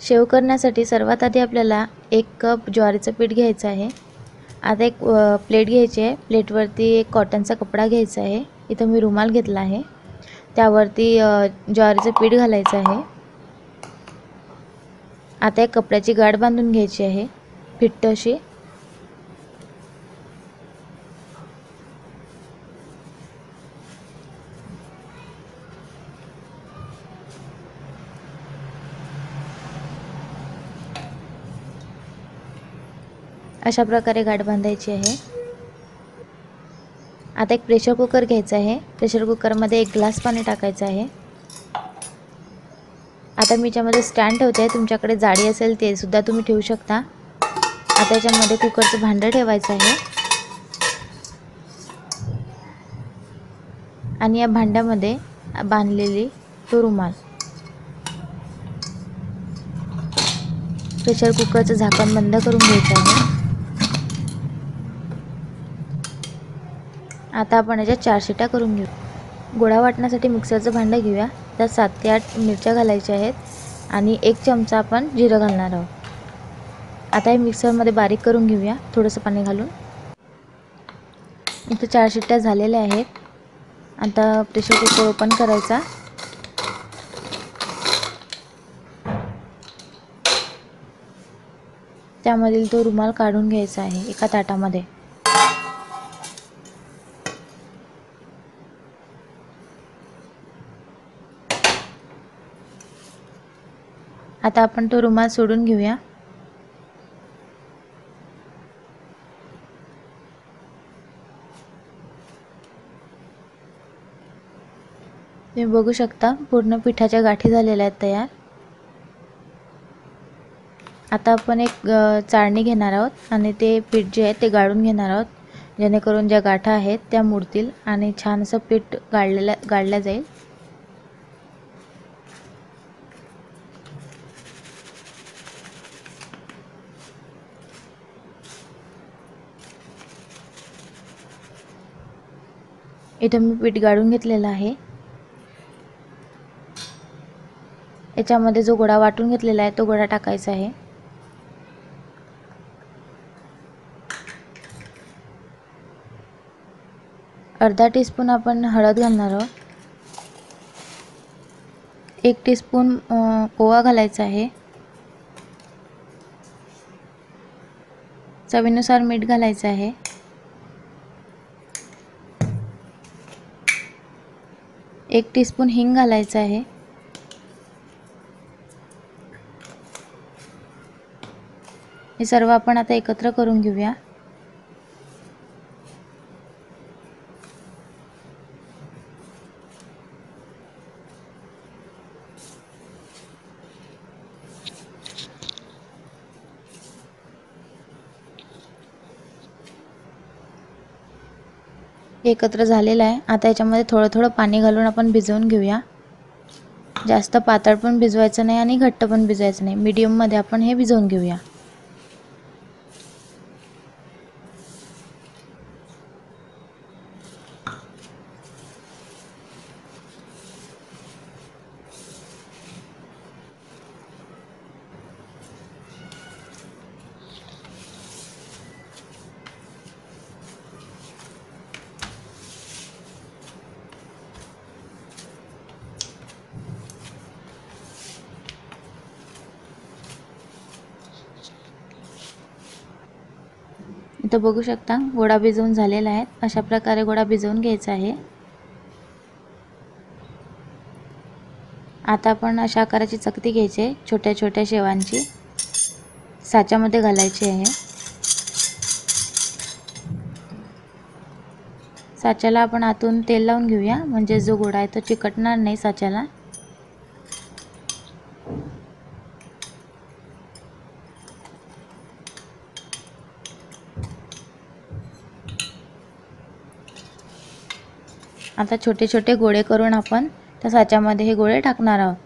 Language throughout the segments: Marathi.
शेव करण्यासाठी सर्वात आधी आपल्याला 1 कप ज्वारीचं पीठ घ्यायचं आहे। आता एक प्लेट घ्यायची आहे। प्लेटवरती एक कॉटनचा कपडा घ्यायचा आहे। इथं मी रुमाल घेतला आहे। त्यावरती ज्वारीचं पीठ घालायचं आहे। आता एक कपड्याची गाठ बांधून घ्यायची आहे फिट्ट अशी। अशा प्रकारे गाठ बांधायची आहे। आता एक प्रेशर कुकर घ्यायचा आहे। प्रेशर कुकरमध्ये 1 ग्लास पाणी टाकायचं आहे। आता मी याच्यामध्ये स्टँड ठेवते आहे। तुमच्याकडे जाडी असेल ते सुद्धा तुम्ही ठेवू शकता। आता याच्यामध्ये कुकरचं भांडं ठेवायचं आहे आणि या भांड्यामध्ये बांधलेली तो रुमाल प्रेशर कुकरचं झाकण बंद करून घ्यायचं आहे। आता आपण याच्या 4 शिट्या करून घेऊ। गोळा वाटण्यासाठी मिक्सरचं भांडं घेऊया। त्यात 7 ते 8 मिरच्या घालायच्या आहेत आणि 1 चमचा आपण जिरं घालणार आहोत। आता हे मिक्सरमध्ये बारीक करून घेऊया थोडंसं पाणी घालून। इथे 4 शिट्ट्या झालेल्या आहेत। आता प्रेशर कुकर ओपन करायचा। त्यामधील तो रुमाल काढून घ्यायचा आहे एका ताटामध्ये। आता आपण तो रुमाल सोडून घेऊया। तुम्ही बघू शकता पूर्ण पिठाच्या गाठी झालेल्या आहेत तयार। आता आपण एक चाळणी घेणार आहोत आणि ते पीठ जे आहे ते गाळून घेणार आहोत, जेणेकरून ज्या गाठा आहेत त्या मुरतील आणि छान असं पीठ गाळलं जाईल। इथे मी पीठ गाळून घेतलेलं आहे। याच्यामध्ये जो गोळा वाटून घेतलेला आहे तो गोळा टाकायचा आहे। अर्धा टीस्पून आपण हळद घालणार आहोत। 1 टीस्पून ओवा घालायचा आहे। चवीनुसार मीठ घालायचं आहे। 1 टीस्पून हिंग घालायचं आहे। हे सर्व आपण आता एकत्र करून घेऊया। एकत्र झालेला आहे। आता याच्यामध्ये थोडं थोडं पाणी घालून आपण भिजवून घेऊया। जास्त पातळ पण भिजवायचं नाही आणि घट्ट पण भिजवायचं नाही, मीडियम मध्ये आपण हे भिजवून घेऊया। इथं बघू शकता गोळा भिजवून झालेला आहे। अशा प्रकारे गोळा भिजवून घ्यायचा आहे। आता आपण अशा आकाराची चकती घ्यायची आहे, छोट्या छोट्या शेवांची साच्यामध्ये घालायची आहे। साच्याला आपण आतून तेल लावून घेऊया, म्हणजे जो गोळा आहे तो चिकटणार नाही साच्याला। आता छोटे छोटे गोळे करून आपण त्या साच्यामध्ये हे गोळे टाकणार आहोत।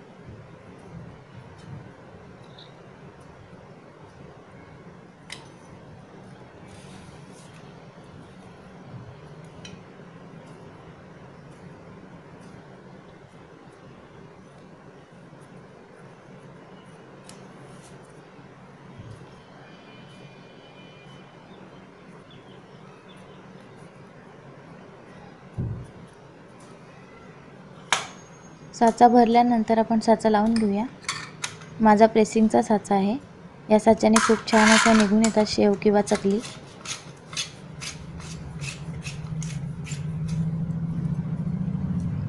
साचा भरल्यानंतर आपण साचा लावून घेऊया। माझा प्रेसिंगचा साचा आहे। या साच्याने खूप छान असा निघून येतात शेव किंवा चकली।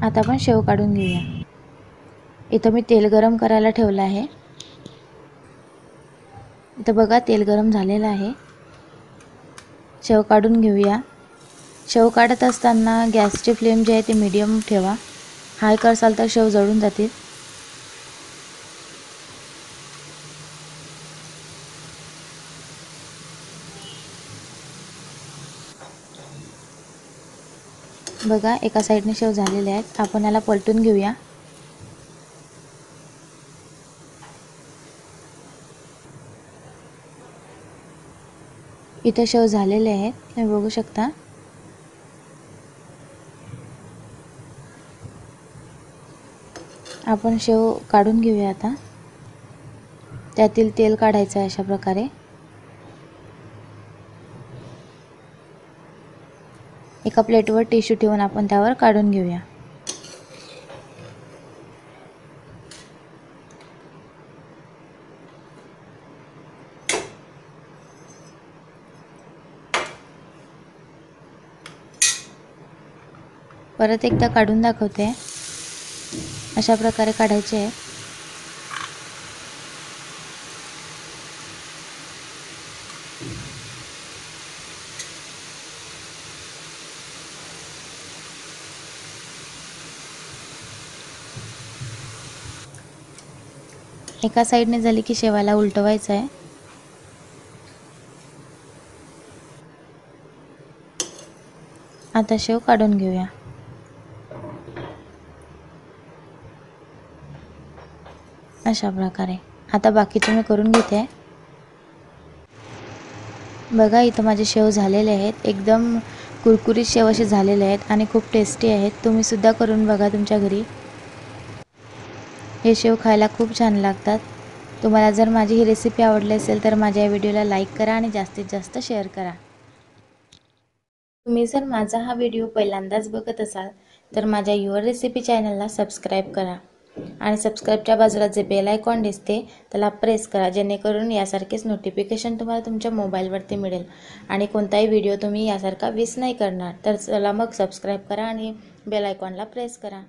आता आपण शेव काढून घेऊया। इथं मी तेल गरम करायला ठेवलं आहे। इथं बघा तेल गरम झालेलं आहे। शेव काढून घेऊया। शेव काढत असताना गॅसची फ्लेम जी आहे ती मीडियम ठेवा। हाय करसाल तर शेव जळून जातील। बघा एका साइडने शेव झालेले आहेत। आपण याला पलटून घेऊया। इथे शेव झालेले आहेत, तुम्ही बघू शकता। आपण शेव काढून घेऊया आता। त्यातील तेल काढायचं आहे अशा प्रकारे। एका प्लेटवर टिश्यू ठेवून आपण त्यावर काढून घेऊया। परत एकदा काढून दाखवते। अशा प्रकारे काढायचे आहे। एका साइडने झाली की शेवाला उलटवायचं आहे। आता शेव काढून घेऊया। अशा प्रकारे आता बाकीचे मी करून घेते। बघा इथं माझे शेव झालेले आहेत। एकदम कुरकुरीत शेव असे झालेले आहेत आणि खूप टेस्टी आहेत। तुम्ही सुद्धा करून बघा तुमच्या घरी। हे शेव खायला खूप छान लागतात। तुम्हाला जर माझी ही रेसिपी आवडली असेल तर माझ्या व्हिडिओला लाईक करा आणि जास्तीत जास्त शेअर करा। तुम्ही जर माझा हा व्हिडिओ पहिल्यांदाच बघत असाल तर माझ्या युअर रेसिपी चॅनलला सबस्क्राईब करा आणि सबस्क्राईबच्या बाजूला जे बेल आयकॉन दिसते त्याला प्रेस करा, जेणेकरून यासारखेच नोटिफिकेशन तुम्हाला तुमच्या मोबाईलवरती मिळेल आणि कोणताही व्हिडिओ तुम्ही यासारखा मिस नाही करणार। तर चला मग सबस्क्राईब करा आणि बेल आयकॉनला प्रेस करा।